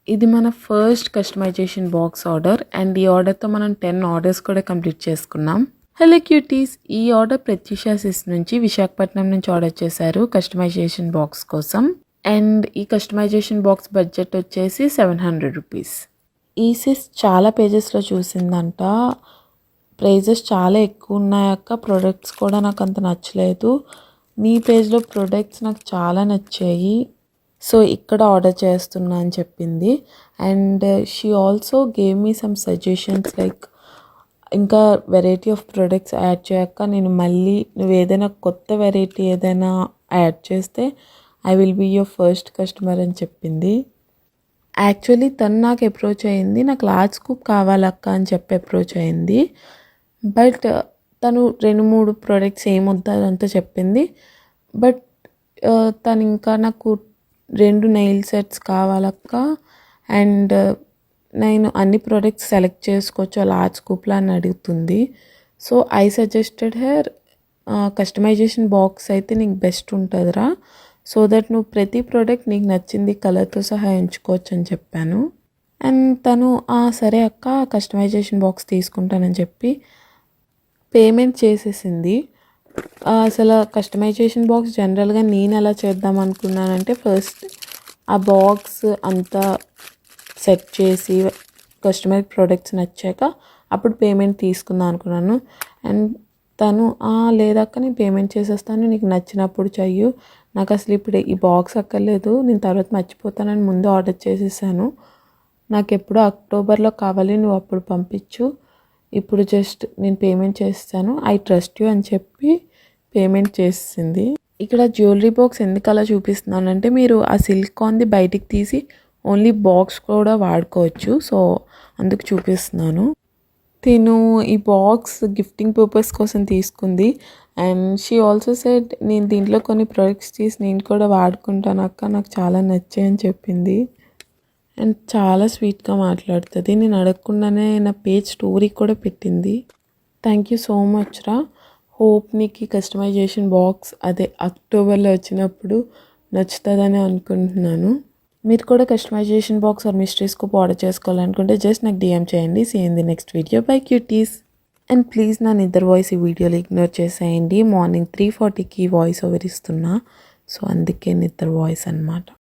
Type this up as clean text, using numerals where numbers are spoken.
ఇది మన first customisation box order and ఈ ఆర్డర్తో మనం 10 ఆర్డర్స్ కూడా కంప్లీట్ చేసుకున్నాం. హలో క్యూటీస్, ఈ ఆర్డర్ ప్రత్యూష సిస్ నుంచి విశాఖపట్నం నుంచి ఆర్డర్ చేశారు కస్టమైజేషన్ బాక్స్ కోసం. అండ్ ఈ కస్టమైజేషన్ బాక్స్ బడ్జెట్ వచ్చేసి 700 రూపీస్. ఈ సిస్ చాలా పేజెస్లో చూసిందంట, ప్రైజెస్ చాలా ఎక్కువ ఉన్నాయక్క, ప్రొడక్ట్స్ కూడా నాకు అంత నచ్చలేదు, నీ పేజ్లో ప్రొడక్ట్స్ నాకు చాలా నచ్చాయి, సో ఇక్కడ ఆర్డర్ చేస్తున్నా అని చెప్పింది. And she also gave me some suggestions like ఇంకా వెరైటీ ఆఫ్ ప్రొడక్ట్స్ యాడ్ చేయక నేను మళ్ళీ నువ్వు ఏదైనా కొత్త వెరైటీ ఏదైనా యాడ్ చేస్తే I will be your first customer అని చెప్పింది. యాక్చువల్లీ తను నాకు అప్రోచ్ అయింది, నాకు లార్జ్ స్కూప్ కావాలక్క అని చెప్పి అప్రోచ్ అయింది. బట్ తను 2-3 ప్రొడక్ట్స్ ఏమొద్దంతా చెప్పింది. బట్ తను ఇంకా నాకు 2 నెయిల్ సెట్స్ కావాలక్క అండ్ నేను అన్ని ప్రోడక్ట్స్ సెలెక్ట్ చేసుకోవచ్చు లార్జ్ స్కూప్లో అని అడుగుతుంది. So I suggested her customisation box అయితే నీకు బెస్ట్ ఉంటుందిరా, సో దట్ నువ్వు ప్రతి ప్రోడక్ట్ నీకు నచ్చింది కలర్తో సహా ఎంచుకోవచ్చు అని చెప్పాను. అండ్ తను సరే అక్క కస్టమైజేషన్ బాక్స్ తీసుకుంటానని చెప్పి పేమెంట్ చేసేసింది. అసలు కస్టమైజేషన్ బాక్స్ జనరల్గా నేను ఎలా చేద్దాం అనుకున్నానంటే ఫస్ట్ ఆ బాక్స్ అంతా సెట్ చేసి కస్టమర్ ప్రోడక్ట్స్ నచ్చాక అప్పుడు పేమెంట్ తీసుకుందాం అనుకున్నాను. అండ్ తను లేదక్క నేను పేమెంట్ చేసేస్తాను, నీకు నచ్చినప్పుడు చెయ్యు, నాకు అసలు ఇప్పుడు ఈ బాక్స్ అక్కర్లేదు, నేను తర్వాత మర్చిపోతానని ముందు ఆర్డర్ చేసేసాను, నాకు ఎప్పుడో అక్టోబర్లో కావాలి, నువ్వు అప్పుడు పంపించు, ఇప్పుడు జస్ట్ నేను పేమెంట్ చేస్తాను, ఐ ట్రస్ట్ యూ అని చెప్పి పేమెంట్ చేసింది. ఇక్కడ జ్యువెలరీ బాక్స్ ఎందుకు అలా చూపిస్తున్నానంటే మీరు ఆ సిలికాన్ది బయటికి తీసి ఓన్లీ బాక్స్ కూడా వాడుకోవచ్చు, సో అందుకు చూపిస్తున్నాను. తిను ఈ బాక్స్ గిఫ్టింగ్ పర్పస్ కోసం తీసుకుంది. అండ్ షీ ఆల్సో సెడ్ నేను దీంట్లో కొన్ని ప్రొడక్ట్స్ తీసి నేను కూడా వాడుకుంటాను అక్క, నాకు చాలా నచ్చాయి అని చెప్పింది. అండ్ చాలా స్వీట్గా మాట్లాడుతుంది, నేను అడగకుండానే నా పేజ్ స్టోరీ కూడా పెట్టింది. థ్యాంక్ యూ సో మచ్ రా, హోప్ నీకు కస్టమైజేషన్ బాక్స్ అదే అక్టోబర్లో వచ్చినప్పుడు నచ్చుతుందని అనుకుంటున్నాను. మీరు కూడా customization box or mystery scope order చేసుకోవాలనుకుంటే జస్ట్ నాకు డిఎం చేయండి. See in the next video, bye cuties. And please నా నిద్ర వాయిస్ ఈ వీడియోలో ఇగ్నోర్ చేసేయండి, మార్నింగ్ 3:40కి వాయిస్ ఓవర్ ఇస్తున్నా, సో అందుకే నిద్ర వాయిస్ అన్నమాట.